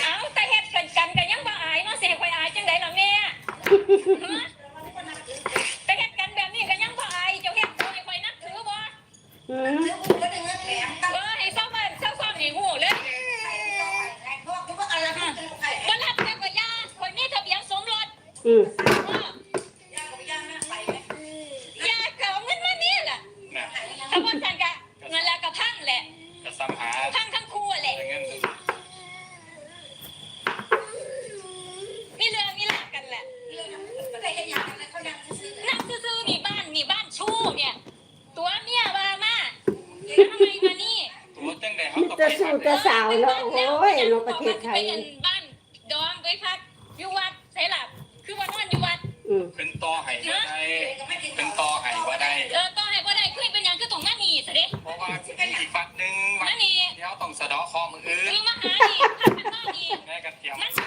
เอาแต่เฮ็ดกันกันยังบ่อายเนาะสิให้ข่อยอายจังไดล่ะแม่แต่เฮ็ดกันแบบนี้ก็ยังบ่อายเจ้าเฮ็ดบ่ให้ข่อยนับถือบ่ให้เศร้าบ้านเศร้าซ่อมให้ฮู้เลยบ่รับแต่ก็ย่าข่อยมีทะเบียนสมรสย่าก็เอาเงินมานี่ล่ะถ้าบ่ทันก็เงินแล้วก็พังแหละก็ซ้ำหาพังทั้งคู่แหละมีเรื่องมีราวกันแหละนั่งซื่อๆมีบ้านชู้เนี่ยตัวเมียว่ามาทำไมมานี่ตัวจังได๋เฮาจะสู้จะสาวแล้วโอ้ยในประเทศไทยบ้านดองไปพักอยู่วัดใช่ล่ะคือว่านอนอยู่วัดเป็นต่อให้บ่ได้เป็นต่อให้บ่ได้ต่อให้บ่ได้คือเป็นหยังคือต้องมานี่ซะเด้เพราะว่าอีกบัดนึงมานี่เดี๋ยวต้องสะเดาะคอมืออื่นคือมาหานี่พักกันมานี่แม่กันเตรียมมันสิ